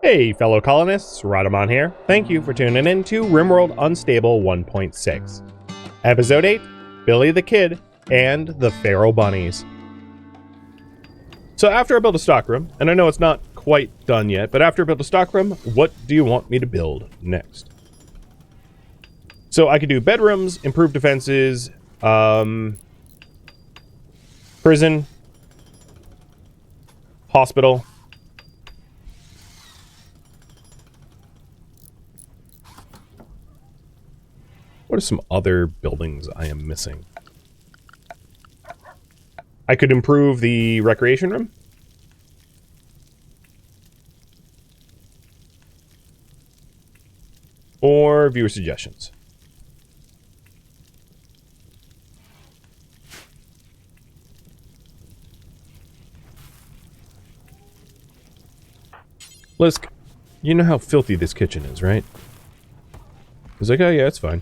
Hey fellow colonists, Rhadamant here. Thank you for tuning in to RimWorld Unstable 1.6. Episode 8, Billy the Kid and the Feral Bunnies. So after I build a stockroom, and I know it's not quite done yet, but after I build a stockroom, what do you want me to build next? So I could do bedrooms, improved defenses, prison, hospital. What are some other buildings I am missing? I could improve the recreation room. Or viewer suggestions. Lisk, you know how filthy this kitchen is, right? He's like, oh yeah, it's fine.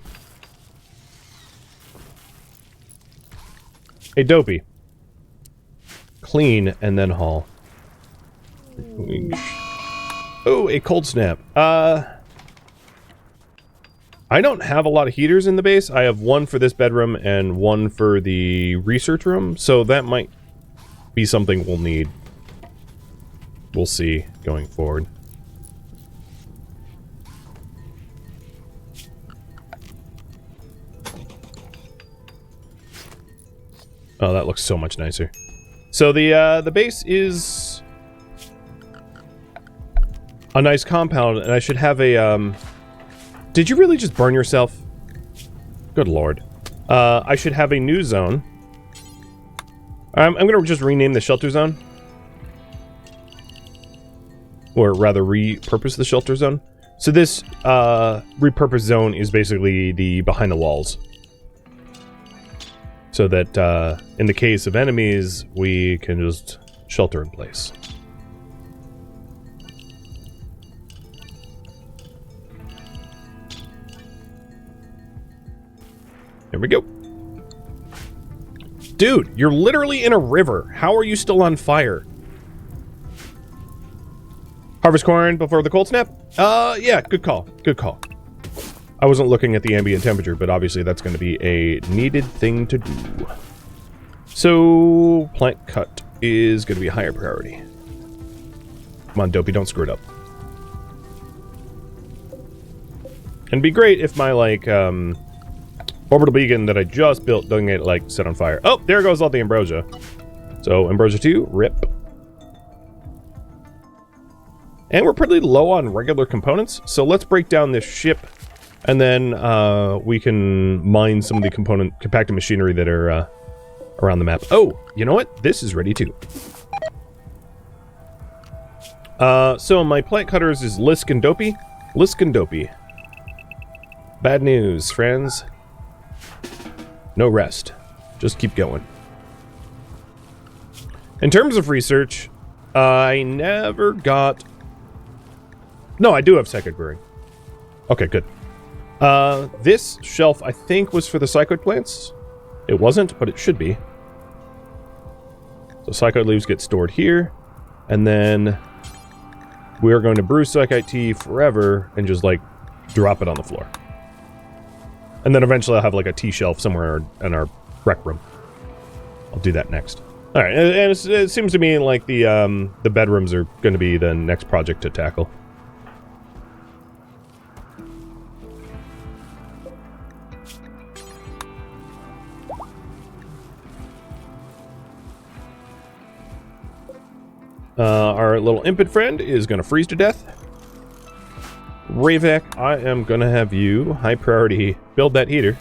Hey, Dopey. Clean and then haul. Oh, a cold snap. I don't have a lot of heaters in the base. I have one for this bedroom and one for the research room, so that might be something we'll need. We'll see going forward. Oh, that looks so much nicer. So the base is a nice compound, and I should have a Did you really just burn yourself? Good lord. I should have a new zone. I'm gonna just rename the shelter zone. Or rather, repurpose the shelter zone. So this repurposed zone is basically the behind the walls. So that in the case of enemies, we can just shelter in place. There we go. Dude, you're literally in a river. How are you still on fire? Harvest corn before the cold snap? Yeah, good call. Good call. I wasn't looking at the ambient temperature, but obviously that's going to be a needed thing to do. So, plant cut is going to be a higher priority. Come on, Dopey, don't screw it up. And it'd be great if my, like, orbital beacon that I just built doesn't get, like, set on fire. Oh, there goes all the ambrosia. So, ambrosia 2, rip. And we're pretty low on regular components, so let's break down this ship, and then we can mine some of the compacted machinery that are around the map. Oh, you know what? This is ready too. So my plant cutters is Lisk and Dopey. Lisk and Dopey. Bad news, friends. No rest. Just keep going. In terms of research, I never got... No, I do have psychic brewing. Okay, good. This shelf, I think, was for the psychoid plants. It wasn't, but it should be. So psychoid leaves get stored here. And then we are going to brew psychite tea forever and just, like, drop it on the floor. And then eventually I'll have, like, a tea shelf somewhere in our rec room. I'll do that next. Alright, and it seems to me like the bedrooms are going to be the next project to tackle. Our little impid friend is going to freeze to death. Ravak, I am going to have you, high priority, build that heater.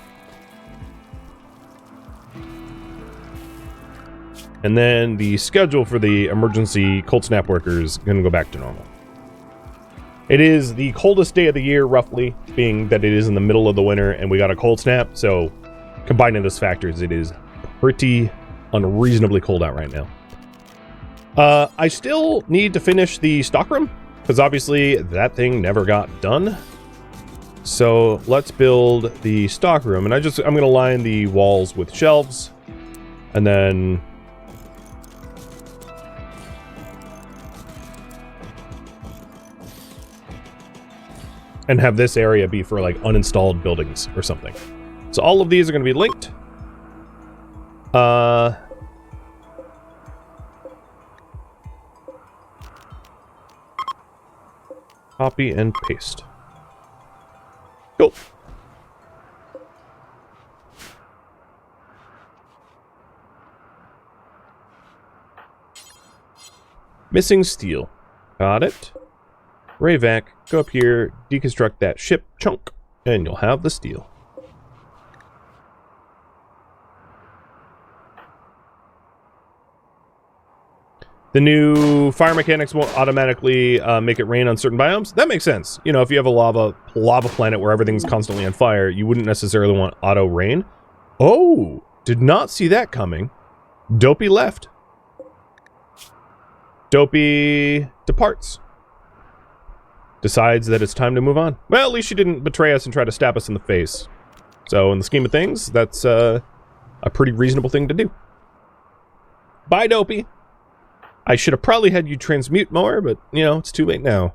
And then the schedule for the emergency cold snap workers is going to go back to normal. It is the coldest day of the year, roughly, being that it is in the middle of the winter and we got a cold snap. So, combining those factors, it is pretty unreasonably cold out right now. I still need to finish the stockroom, because obviously that thing never got done. So let's build the stockroom, and I'm going to line the walls with shelves, and then and have this area be for like uninstalled buildings or something. So all of these are going to be linked. Copy and paste. Cool. Missing steel. Got it. Rayvac, go up here, deconstruct that ship chunk, and you'll have the steel. The new fire mechanics won't automatically make it rain on certain biomes. That makes sense. You know, if you have a lava planet where everything's constantly on fire, you wouldn't necessarily want auto rain. Oh, did not see that coming. Dopey left. Dopey departs. Decides that it's time to move on. Well, at least she didn't betray us and try to stab us in the face. So, in the scheme of things, that's a pretty reasonable thing to do. Bye, Dopey. I should have probably had you transmute more, but, you know, it's too late now.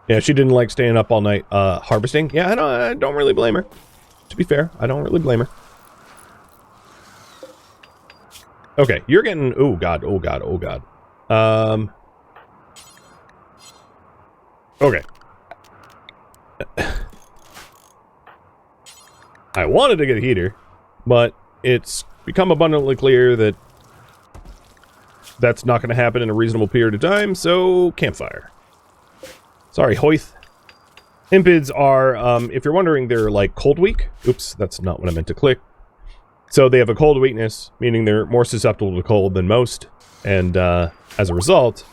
Yeah, she didn't like staying up all night harvesting. Yeah, I don't really blame her. To be fair, I don't really blame her. Okay, you're getting... Oh, God, oh, God, oh, God. Okay. I wanted to get a heater, but it's become abundantly clear that that's not going to happen in a reasonable period of time, so campfire. Sorry, Hoyth. Impids are, if you're wondering, they're like cold weak. Oops, that's not what I meant to click. So they have a cold weakness, meaning they're more susceptible to cold than most, and as a result,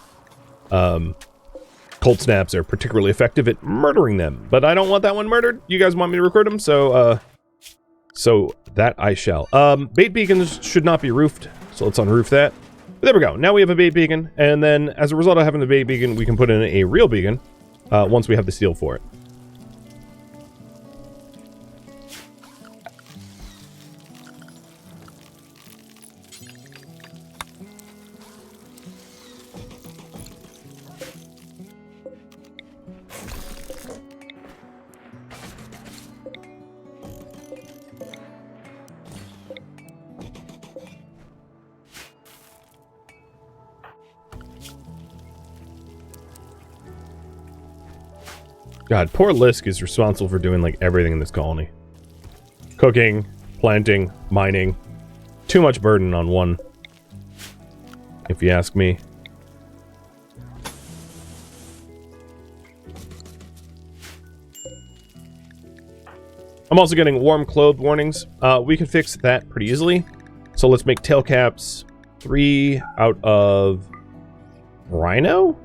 cold snaps are particularly effective at murdering them. But I don't want that one murdered. You guys want me to recruit them, so that I shall. Bait beacons should not be roofed, so let's unroof that. But there we go. Now we have a bait beacon, and then as a result of having the bait beacon, we can put in a real beacon once we have the steel for it. God, poor Lisk is responsible for doing, like, everything in this colony. Cooking, planting, mining. Too much burden on one, if you ask me. I'm also getting warm clothed warnings. We can fix that pretty easily. So let's make tail caps 3 out of rhino?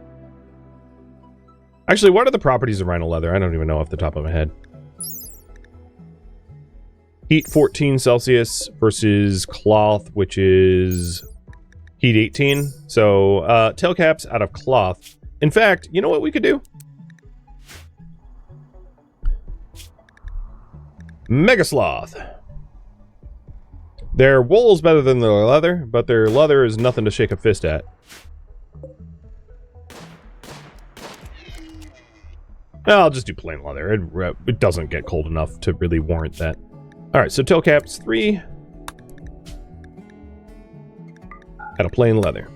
Actually, what are the properties of rhino leather? I don't even know off the top of my head. Heat 14 Celsius versus cloth, which is heat 18. So, tail caps out of cloth. In fact, you know what we could do? Mega Sloth. Their wool's better than their leather, but their leather is nothing to shake a fist at. I'll just do plain leather. It doesn't get cold enough to really warrant that. Alright, so tail caps 3. Out of plain leather.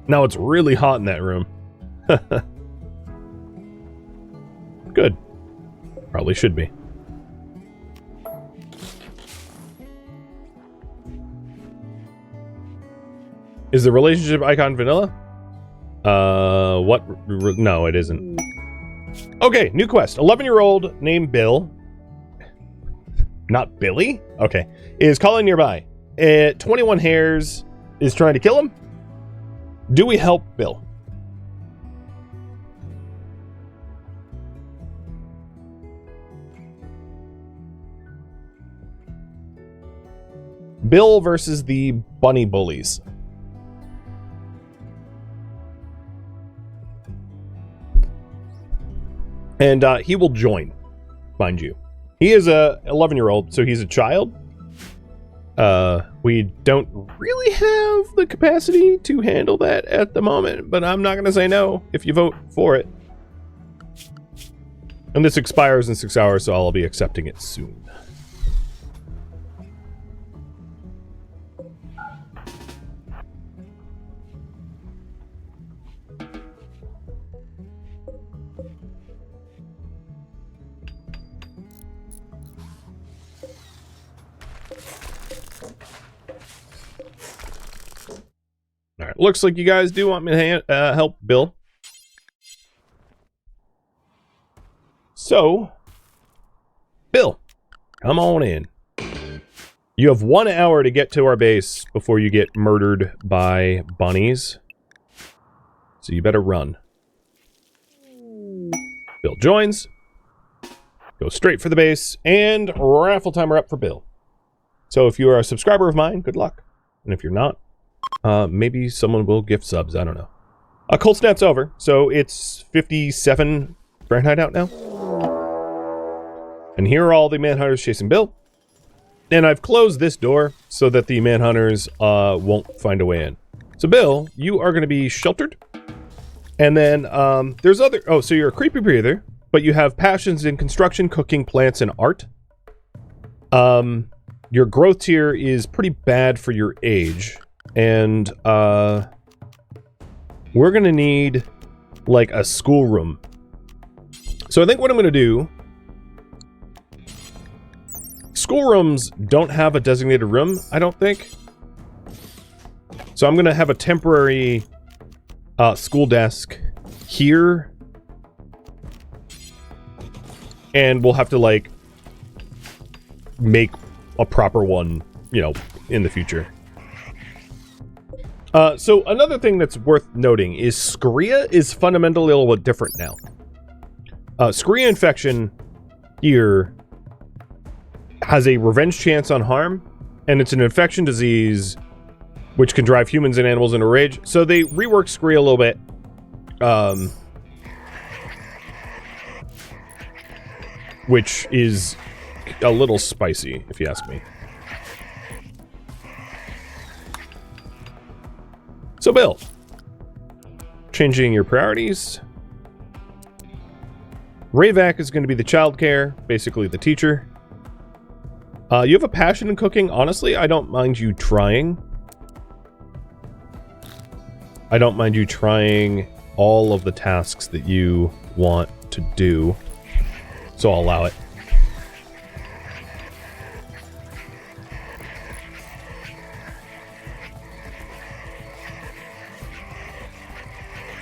Now it's really hot in that room. Good. Probably should be. Is the relationship icon vanilla? What? No, it isn't. Okay, new quest. 11-year-old named Bill. Not Billy? Okay. Is calling nearby. 21 hairs is trying to kill him. Do we help Bill? Bill versus the bunny bullies. And he will join, mind you. He is a 11-year-old, so he's a child. We don't really have the capacity to handle that at the moment, but I'm not going to say no if you vote for it. And this expires in 6 hours, so I'll be accepting it soon. All right, looks like you guys do want me to help Bill. So, Bill, come on in. You have 1 hour to get to our base before you get murdered by bunnies. So you better run. Bill joins. Go straight for the base, and raffle timer up for Bill. So if you are a subscriber of mine, good luck. And if you're not, maybe someone will gift subs, I don't know. Cold Snap's over, so it's 57 Fahrenheit out now. And here are all the manhunters chasing Bill. And I've closed this door so that the manhunters won't find a way in. So Bill, you are going to be sheltered. And then there's other... Oh, so you're a creepy breather, but you have passions in construction, cooking, plants, and art. Your growth tier is pretty bad for your age. And we're going to need like a schoolroom. So I think what I'm going to do... Schoolrooms don't have a designated room, I don't think. So I'm going to have a temporary school desk here. And we'll have to, like, make a proper one, you know, in the future. So another thing that's worth noting is Scria is fundamentally a little bit different now. Scria infection here has a revenge chance on harm, and it's an infection disease which can drive humans and animals into rage. So they reworked Scria a little bit. Which is a little spicy, if you ask me. So Bill, changing your priorities. Rayvac is going to be the childcare, basically the teacher. You have a passion in cooking. Honestly, I don't mind you trying. I don't mind you trying all of the tasks that you want to do. So I'll allow it.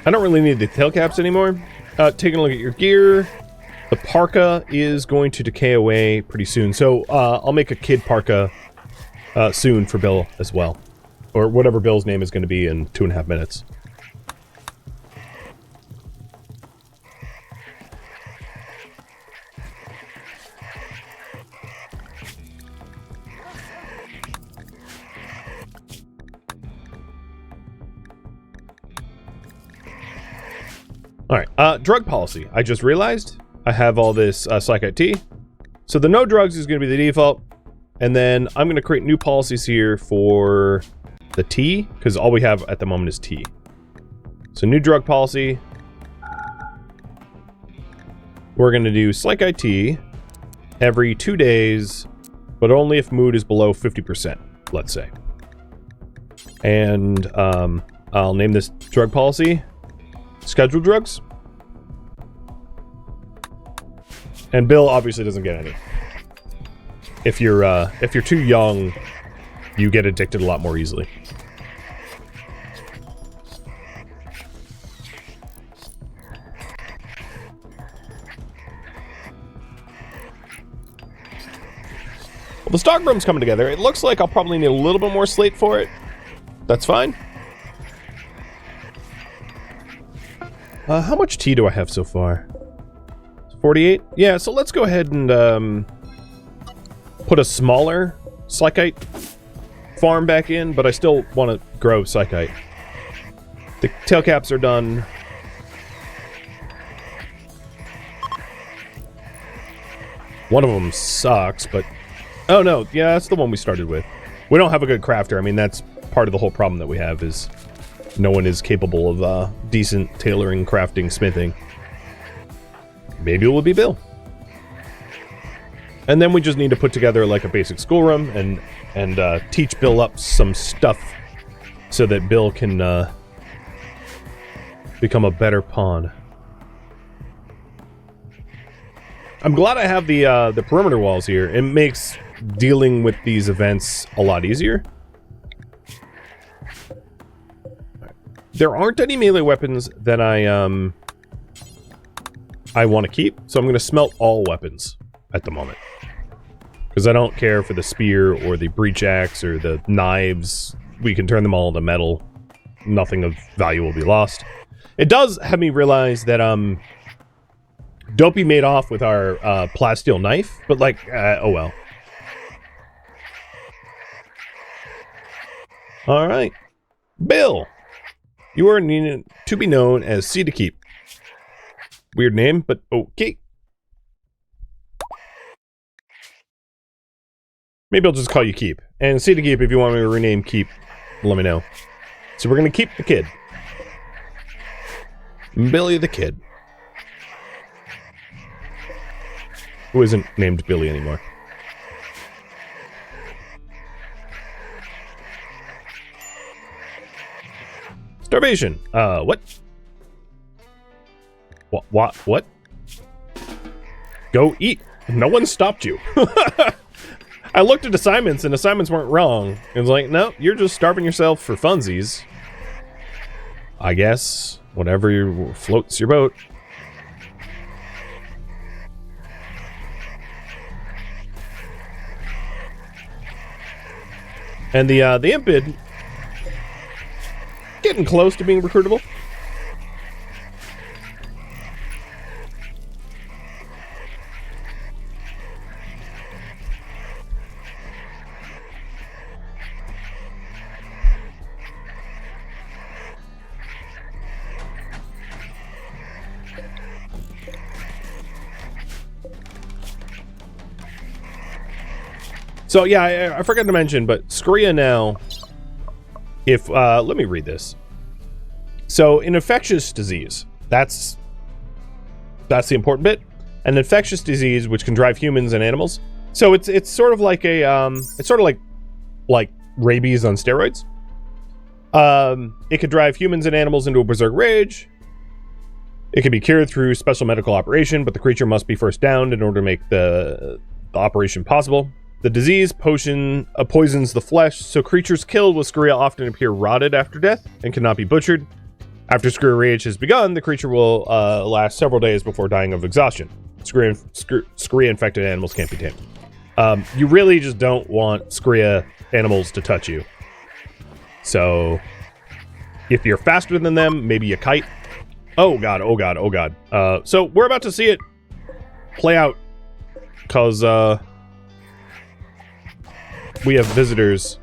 I don't really need the tail caps anymore. Taking a look at your gear. The parka is going to decay away pretty soon. So I'll make a kid parka soon for Bill as well. Or whatever Bill's name is going to be in 2.5 minutes. Alright, drug policy. I just realized I have all this Psych IT. So the no drugs is going to be the default. And then I'm going to create new policies here for the tea, because all we have at the moment is tea. So new drug policy. We're going to do Psych IT every 2 days, but only if mood is below 50%, let's say. And I'll name this drug policy Scheduled Drugs. And Bill obviously doesn't get any. If you're too young, you get addicted a lot more easily. Well, the Stockroom's coming together. It looks like I'll probably need a little bit more slate for it. That's fine. How much tea do I have so far? 48? Yeah, so let's go ahead and put a smaller Psychite farm back in, but I still want to grow Psychite. The tail caps are done. One of them sucks, but... Oh no, yeah, that's the one we started with. We don't have a good crafter. I mean, that's part of the whole problem that we have is no one is capable of decent tailoring, crafting, smithing. Maybe it will be Bill. And then we just need to put together like a basic schoolroom and teach Bill up some stuff so that Bill can become a better pawn. I'm glad I have the perimeter walls here. It makes dealing with these events a lot easier. There aren't any melee weapons that I want to keep, so I'm going to smelt all weapons at the moment. Because I don't care for the spear or the breach axe or the knives. We can turn them all into metal. Nothing of value will be lost. It does have me realize that Dopey made off with our plasteel knife, but like, oh well. Alright. Bill! You are needed to be known as C to Keep. Weird name, but okay. Maybe I'll just call you Keep. And C to Keep, if you want me to rename Keep, let me know. So we're going to keep the kid. Billy the Kid. Who isn't named Billy anymore. Starvation. What? What? Go eat. No one stopped you. I looked at assignments, and assignments weren't wrong. It was like, no, you're just starving yourself for funsies. I guess. Whatever floats your boat. And the Impid getting close to being recruitable. So yeah, I forgot to mention, but Scria now, if, let me read this. So, an infectious disease, that's the important bit. An infectious disease which can drive humans and animals. So it's sort of like a, it's sort of like rabies on steroids. It could drive humans and animals into a berserk rage. It can be cured through special medical operation, but the creature must be first downed in order to make the operation possible. The disease poisons the flesh, so creatures killed with Scria often appear rotted after death and cannot be butchered. After Scria Rage has begun, the creature will last several days before dying of exhaustion. Scria-infected animals can't be tamed. You really just don't want Scria animals to touch you. So, if you're faster than them, maybe you kite. Oh god, oh god, oh god. So, we're about to see it play out, because, we have visitors.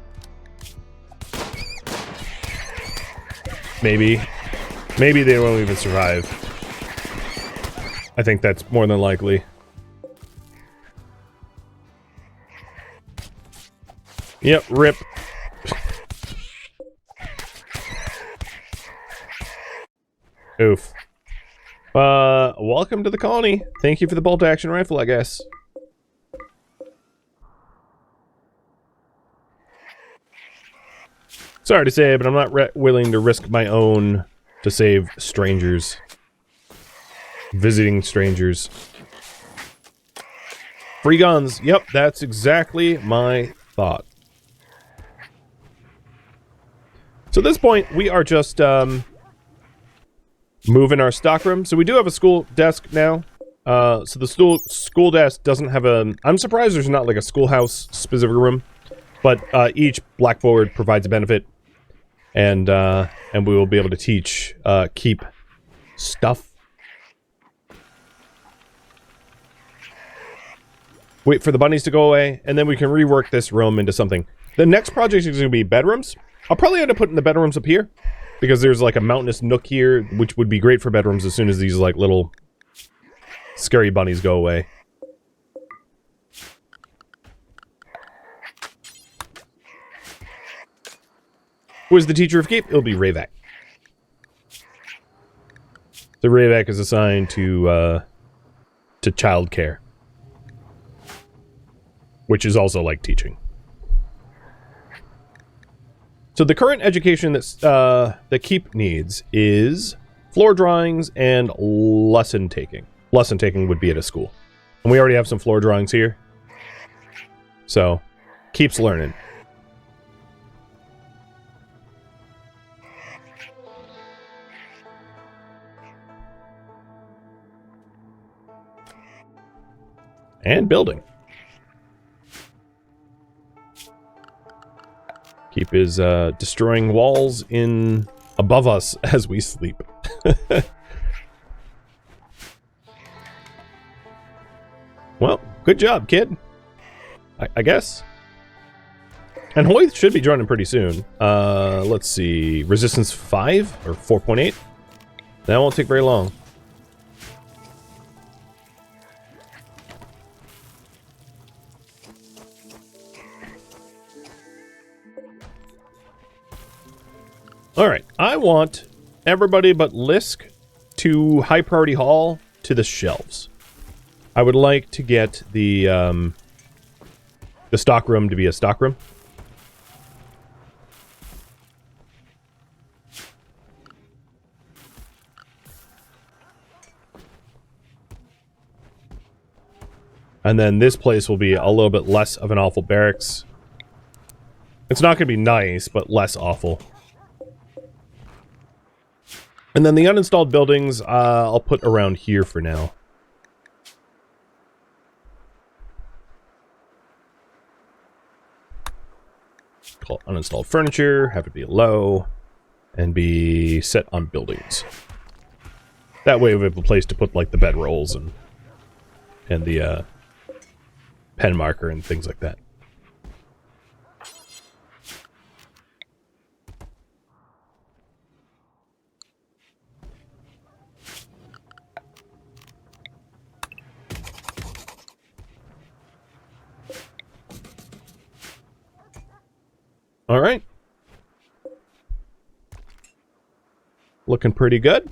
Maybe they won't even survive. I think that's more than likely. Yep, rip. Oof. Welcome to the colony. Thank you for the bolt-action rifle, I guess. Sorry to say, but I'm not willing to risk my own to save strangers. Visiting strangers. Free guns. Yep, that's exactly my thought. So at this point, we are just moving our stockroom. So we do have a school desk now. So the school desk doesn't have a... I'm surprised there's not like a schoolhouse specific room. But each blackboard provides a benefit. And we will be able to teach Keep stuff. Wait for the bunnies to go away, and then we can rework this room into something. The next project is going to be bedrooms. I'll probably end up putting the bedrooms up here, because there's like a mountainous nook here, which would be great for bedrooms as soon as these like little scary bunnies go away. Who is the teacher of Keep? It'll be Rayvac. The Rayvac is assigned to child care, which is also like teaching. So the current education that Keep needs is floor drawings and lesson taking. Lesson taking would be at a school. And we already have some floor drawings here. So, Keep's learning. And building. Keep is destroying walls above us as we sleep. Well, good job, kid. I guess. And Hoyt should be joining pretty soon. Let's see. Resistance 5 or 4.8. That won't take very long. Alright, I want everybody but Lisk to high priority haul to the shelves. I would like to get the stockroom to be a stockroom. And then this place will be a little bit less of an awful barracks. It's not going to be nice, but less awful. And then the uninstalled buildings, I'll put around here for now. Call it uninstalled furniture, have it be low, and be set on buildings. That way we have a place to put, like, the bedrolls and the pen marker and things like that. All right. Looking pretty good.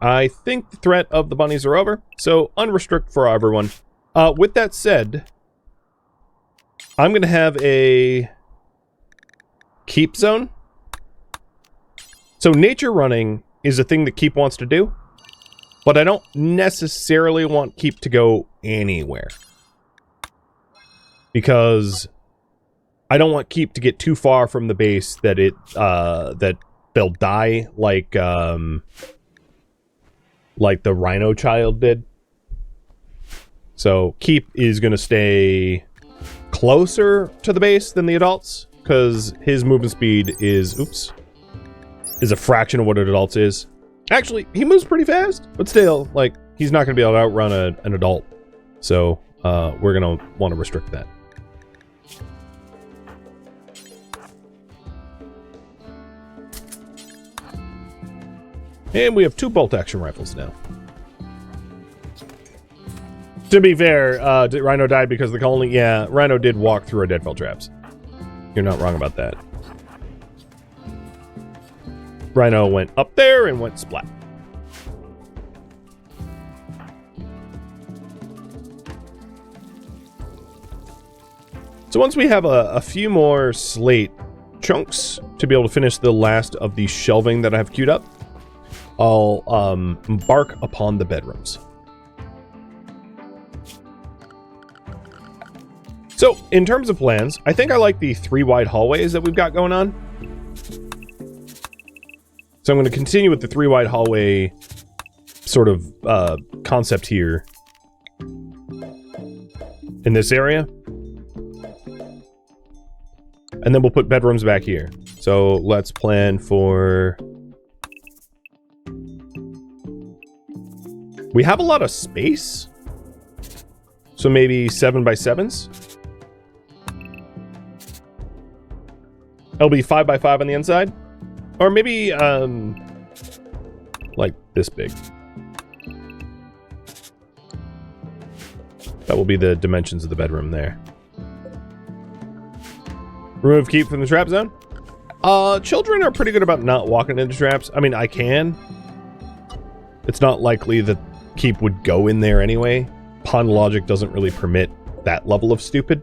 I think the threat of the bunnies are over, so unrestrict for everyone. With that said, I'm going to have a keep zone. So nature running is a thing that Keep wants to do, but I don't necessarily want Keep to go anywhere. Because I don't want Keep to get too far from the base that that they'll die like the Rhino child did. So Keep is going to stay closer to the base than the adults, because his movement speed is a fraction of what an adult's is. Actually, he moves pretty fast, but still, like, he's not going to be able to outrun an adult. So we're going to want to restrict that. And we have 2 bolt-action rifles now. To be fair, Rhino died because the colony... Yeah, Rhino did walk through our deadfall traps. You're not wrong about that. Rhino went up there and went splat. So once we have a few more slate chunks to be able to finish the last of the shelving that I have queued up, I'll embark upon the bedrooms. So, in terms of plans, I think I like the 3 wide hallways that we've got going on. So I'm going to continue with the 3 wide hallway sort of concept here in this area. And then we'll put bedrooms back here. So let's plan for... We have a lot of space. So maybe 7x7s. It'll be 5x5 on the inside. Or maybe, like this big. That will be the dimensions of the bedroom there. Remove keep from the trap zone. Children are pretty good about not walking into traps. I mean, I can. It's not likely that keep would go in there anyway. Pond logic doesn't really permit that level of stupid.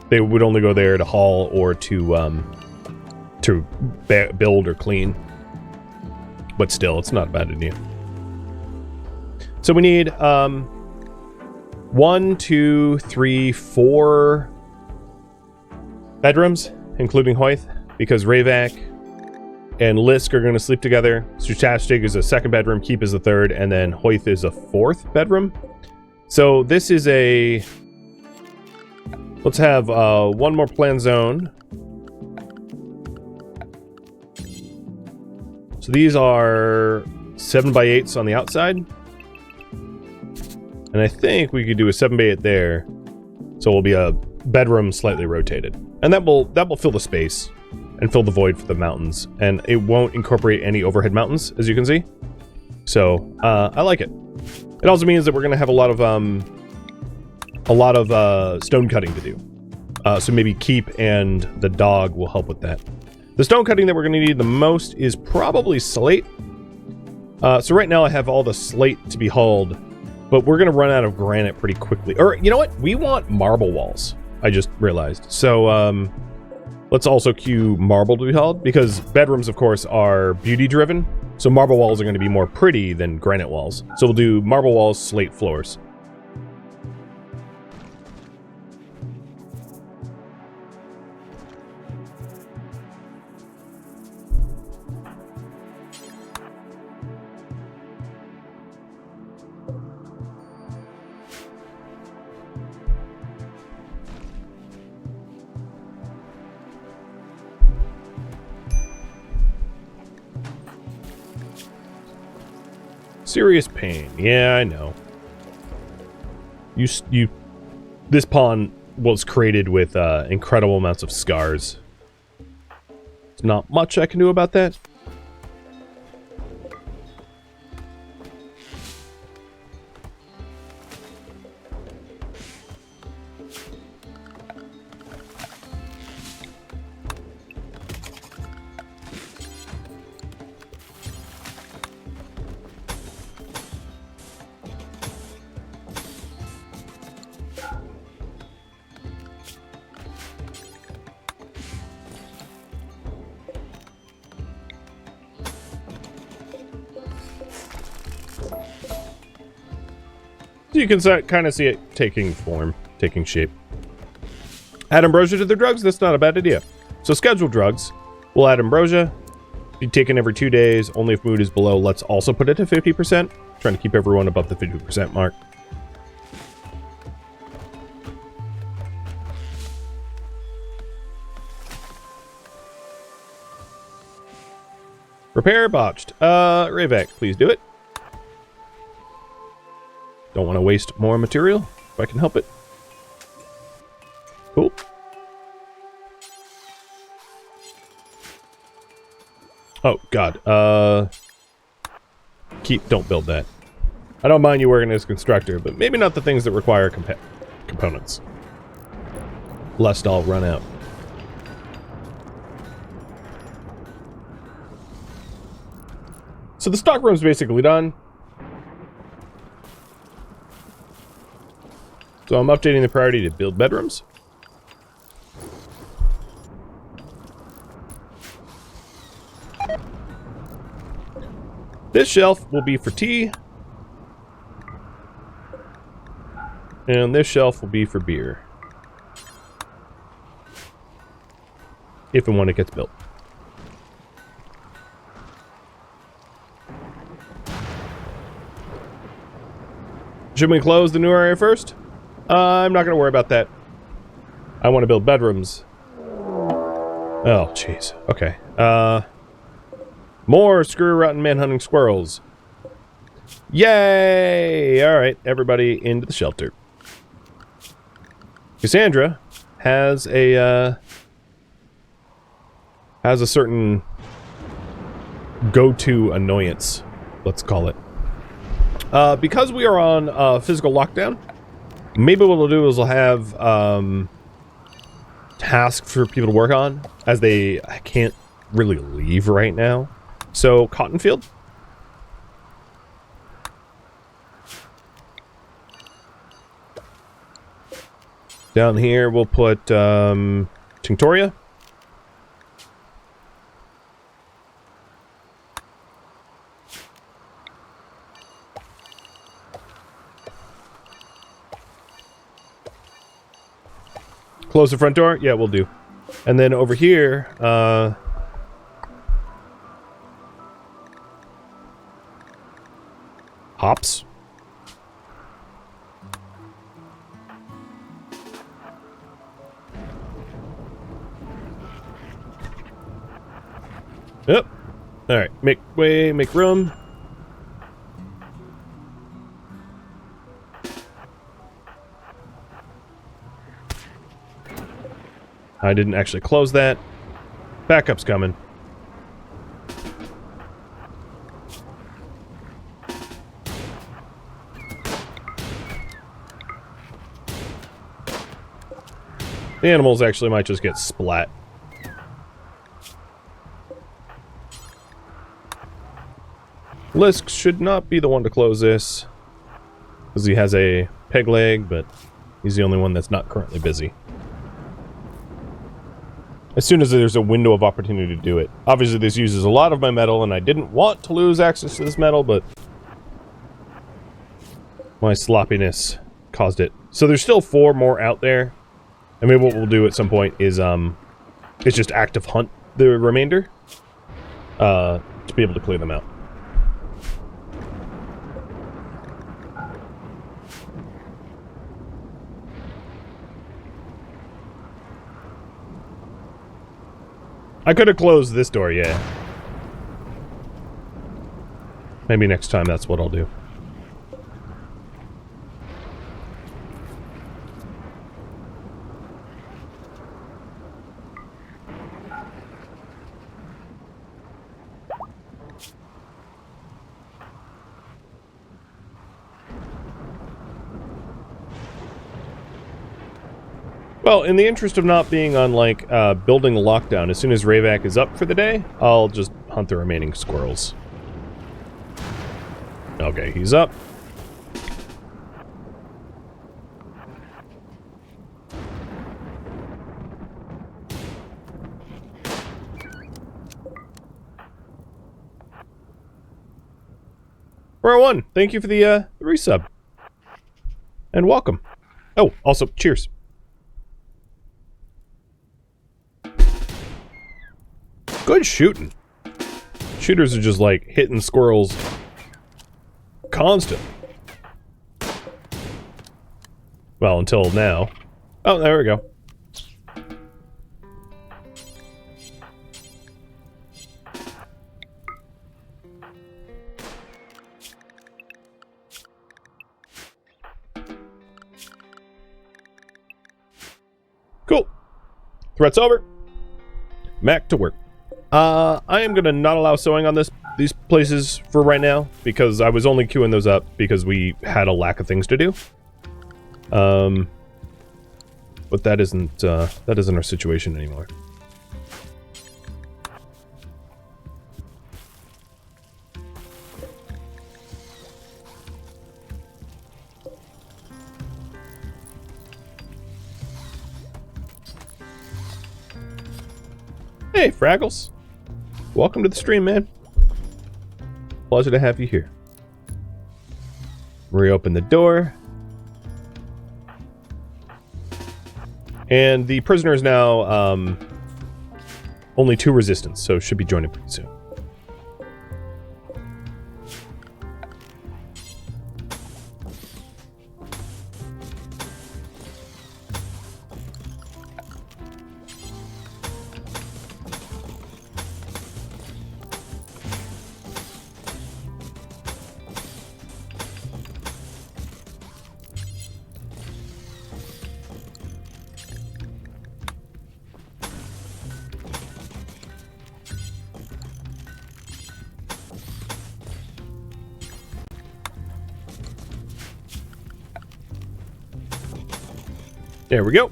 They would only go there to haul or to build or clean. But still, it's not a bad idea. So we need 1, 2, 3, 4 bedrooms, including Hoyth, because Ravak and Lisk are going to sleep together. Sutastig is a second bedroom, Keep is the third, and then Hoyth is a fourth bedroom. So this is a... Let's have one more plan zone. So these are 7x8s on the outside. And I think we could do a 7x8 there. So it will be a bedroom slightly rotated. And that will fill the space and fill the void for the mountains. And it won't incorporate any overhead mountains, as you can see. So I like it. It also means that we're going to have a lot of stone cutting to do. So maybe Keep and the dog will help with that. The stone cutting that we're going to need the most is probably slate. So right now I have all the slate to be hauled, but we're going to run out of granite pretty quickly. Or, you know what? We want marble walls, I just realized. So let's also queue marble to be hauled, because bedrooms, of course, are beauty-driven. So marble walls are going to be more pretty than granite walls. So we'll do marble walls, slate floors. Serious pain. Yeah, I know. This pawn was created with incredible amounts of scars. There's not much I can do about that. You can kind of see it taking form, taking shape. Add ambrosia to the drugs? That's not a bad idea. So scheduled drugs. We'll add ambrosia. Be taken every 2 days. Only if mood is below. Let's also put it to 50%. Trying to keep everyone above the 50% mark. Repair botched. Ravak, please do it. Don't want to waste more material if I can help it. Cool. Oh, God. Don't build that. I don't mind you working as a constructor, but maybe not the things that require components. Lest I'll run out. So the stockroom's basically done. So I'm updating the priority to build bedrooms. This shelf will be for tea. And this shelf will be for beer. If and when it gets built. Should we close the new area first? I'm not going to worry about that. I want to build bedrooms. Oh, jeez. Okay. More screw-rotten man-hunting squirrels. Yay! Alright, everybody into the shelter. Cassandra has a certain go-to annoyance, let's call it. Because we are on physical lockdown, maybe what we'll do is we'll have task for people to work on, as I can't really leave right now. So, cotton field. Down here, we'll put Tinctoria. Close the front door? Yeah, we'll do. And then over here, hops. Yep. Alright, make way, make room. I didn't actually close that. Backup's coming. The animals actually might just get splat. Lisk should not be the one to close this, because he has a peg leg, but he's the only one that's not currently busy. As soon as there's a window of opportunity to do it. Obviously this uses a lot of my metal, and I didn't want to lose access to this metal, but my sloppiness caused it. So there's still 4 more out there. And maybe what we'll do at some point is just active hunt the remainder to be able to clear them out. I could have closed this door, yeah. Maybe next time that's what I'll do. Well, in the interest of not being on, like, building lockdown, as soon as Rayvac is up for the day, I'll just hunt the remaining squirrels. Okay, he's up. Row1, thank you for the resub. And welcome. Oh, also, cheers. Good shooting. Shooters are just like hitting squirrels constantly. Well, until now. Oh, there we go. Cool. Threat's over. Back to work. I am gonna not allow sewing on these places for right now, because I was only queuing those up because we had a lack of things to do. But that isn't our situation anymore. Hey, Fraggles. Welcome to the stream, man. Pleasure to have you here. Reopen the door. And the prisoner is now only 2 resistance, so should be joining pretty soon. There we go.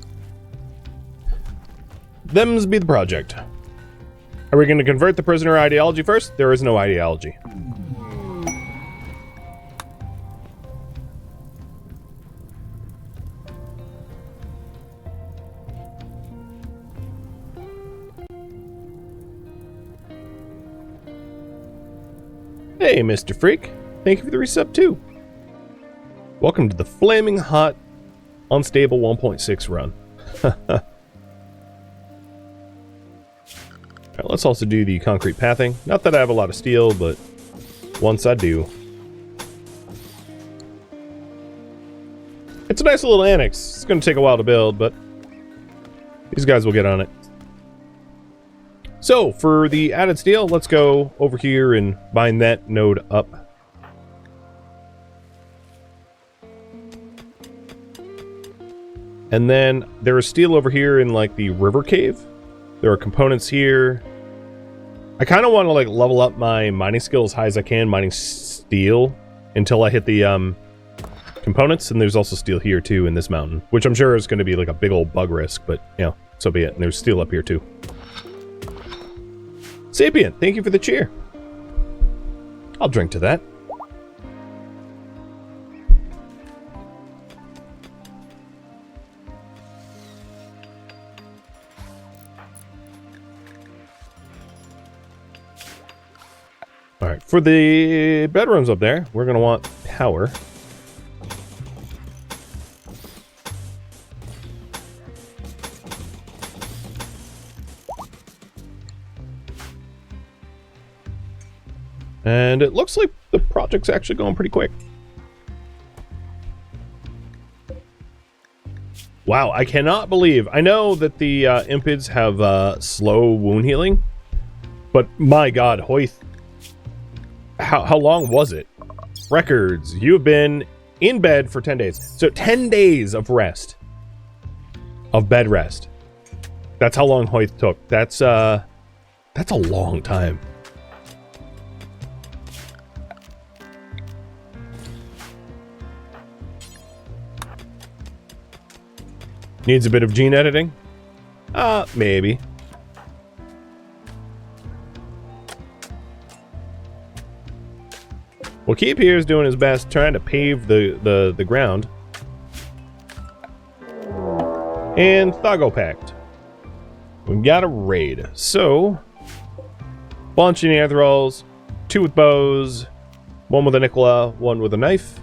them's be the project. Are we going to convert the prisoner ideology first? There is no ideology. Hey, Mr. Freak. Thank you for the resub, too. Welcome to the flaming hot, unstable 1.6 run. Alright, let's also do the concrete pathing. Not that I have a lot of steel, but once I do. It's a nice little annex. It's going to take a while to build, but these guys will get on it. So, for the added steel, let's go over here and bind that node up. And then there is steel over here in like the river cave. There are components here. I kind of want to like level up my mining skill as high as I can, mining steel until I hit the components. And there's also steel here too in this mountain, which I'm sure is going to be like a big old bug risk, but you know, so be it. And there's steel up here too. Sapient, thank you for the cheer. I'll drink to that. Alright, for the bedrooms up there, we're going to want power. And it looks like the project's actually going pretty quick. Wow, I cannot believe. I know that the impids have slow wound healing, but my god, Hoyth. How long was it? Records. You've been in bed for 10 days. So 10 days of rest. Of bed rest. That's how long Hoyth took. That's a long time. Needs a bit of gene editing? Maybe. Well, Keep here is doing his best trying to pave the ground. And Thago Pact. We've got a raid. So, bunch of Neanderthals, 2 with bows, 1 with a Nicola, 1 with a knife.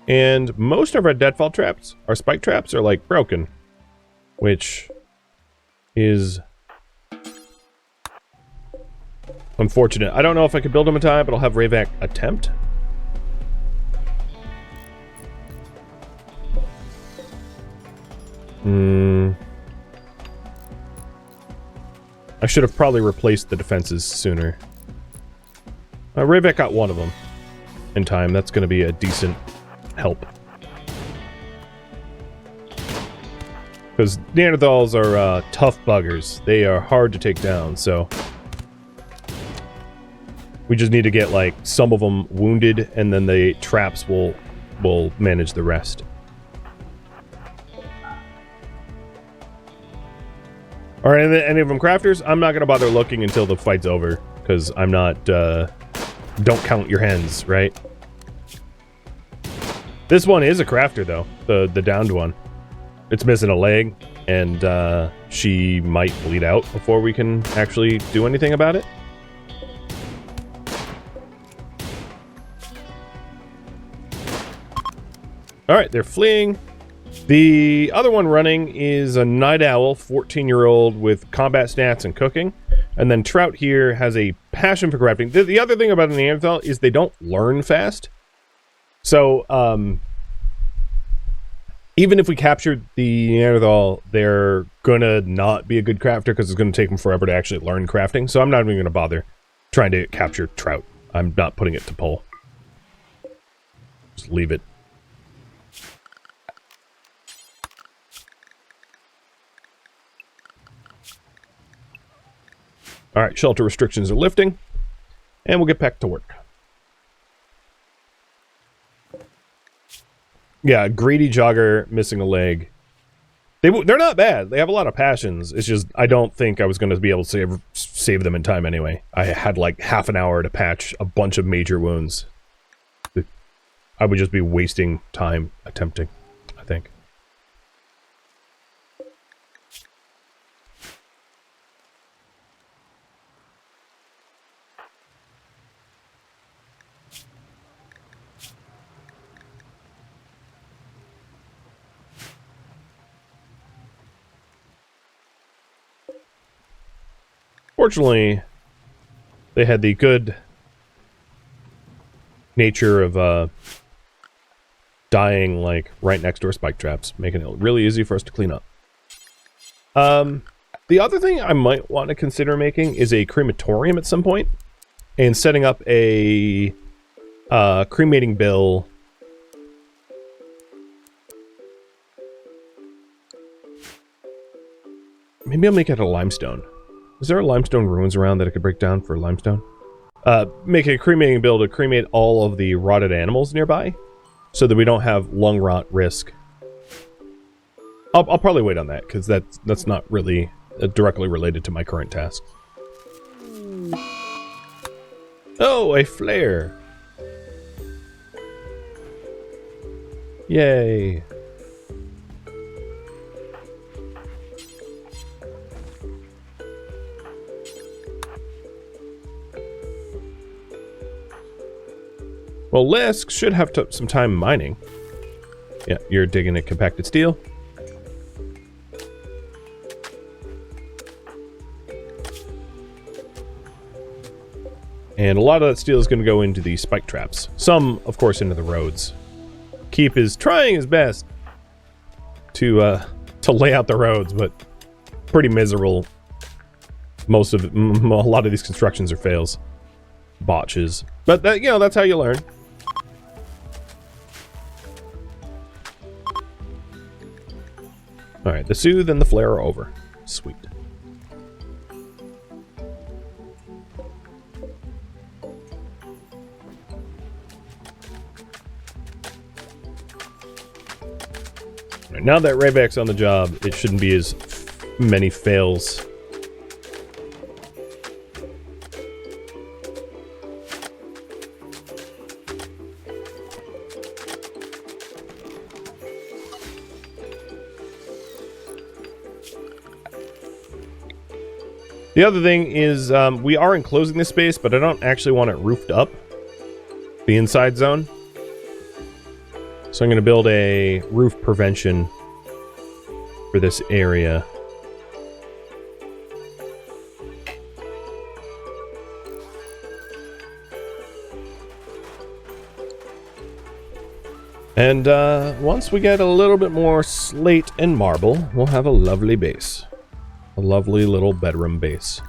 And most of our deadfall traps, our spike traps, are like broken, which is unfortunate. I don't know if I could build them in time, but I'll have Rayvac attempt. I should have probably replaced the defenses sooner. Rayvac got 1 of them in time. That's going to be a decent help. Because Neanderthals are tough buggers. They are hard to take down, so we just need to get like some of them wounded, and then the traps will manage the rest. Are any of them crafters? I'm not gonna bother looking until the fight's over, because I'm not don't count your hens, right? This one is a crafter, though. The downed one. It's missing a leg, and she might bleed out before we can actually do anything about it. Alright, they're fleeing. The other one running is a night owl, 14-year-old with combat stats and cooking. And then Trout here has a passion for crafting. The other thing about the Neanderthal is they don't learn fast. So, even if we captured the Neanderthal, they're gonna not be a good crafter because it's gonna take them forever to actually learn crafting. So I'm not even gonna bother trying to capture Trout. I'm not putting it to pull. Just leave it. Alright, shelter restrictions are lifting. And we'll get back to work. Yeah, greedy jogger missing a leg. They're not bad. They have a lot of passions. It's just I don't think I was going to be able to save them in time anyway. I had like half an hour to patch a bunch of major wounds. I would just be wasting time attempting, I think. Fortunately, they had the good nature of dying like right next to our spike traps, making it really easy for us to clean up. The other thing I might want to consider making is a crematorium at some point, and setting up a cremating bill. Maybe I'll make it a limestone. Is there a limestone ruins around that I could break down for limestone? Make a cremating bill to cremate all of the rotted animals nearby, so that we don't have lung rot risk. I'll probably wait on that, because that's not really directly related to my current task. Oh, a flare! Yay! Well, Lisk should have some time mining. Yeah, you're digging at compacted steel. And a lot of that steel is going to go into the spike traps. Some, of course, into the roads. Keep is trying his best to lay out the roads, but pretty miserable. A lot of these constructions are fails. Botches. But, that's how you learn. Alright, the soothe and the flare are over. Sweet. Right, now that Rayback's on the job, it shouldn't be as many fails. The other thing is, we are enclosing this space, but I don't actually want it roofed up, the inside zone. So I'm going to build a roof prevention for this area. And once we get a little bit more slate and marble, we'll have a lovely base. A lovely little bedroom base.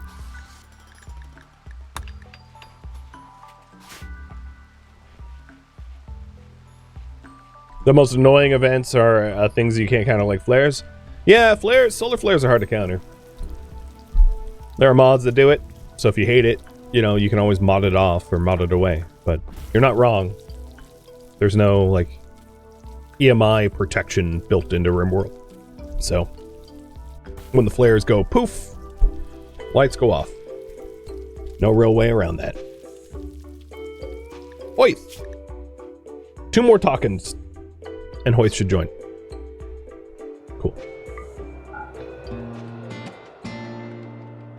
The most annoying events are things you can't counter, like flares. Yeah, flares, solar flares are hard to counter. There are mods that do it, so if you hate it, you can always mod it off or mod it away. But you're not wrong. There's no, like, EMI protection built into RimWorld. So when the flares go poof, lights go off. No real way around that. Hoyth! 2 more tokens, and Hoyth should join. Cool.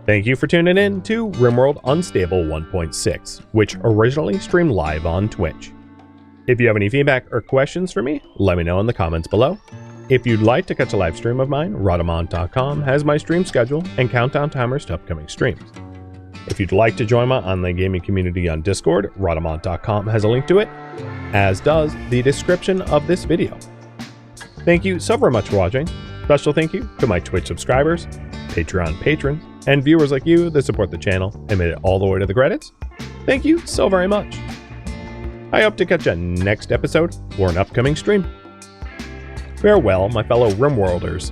Thank you for tuning in to RimWorld Unstable 1.6, which originally streamed live on Twitch. If you have any feedback or questions for me, let me know in the comments below. If you'd like to catch a live stream of mine, Rhadamant.com has my stream schedule and countdown timers to upcoming streams. If you'd like to join my online gaming community on Discord, Rhadamant.com has a link to it, as does the description of this video. Thank you so very much for watching. Special thank you to my Twitch subscribers, Patreon patrons, and viewers like you that support the channel and made it all the way to the credits. Thank you so very much. I hope to catch you next episode or an upcoming stream. Farewell, my fellow RimWorlders.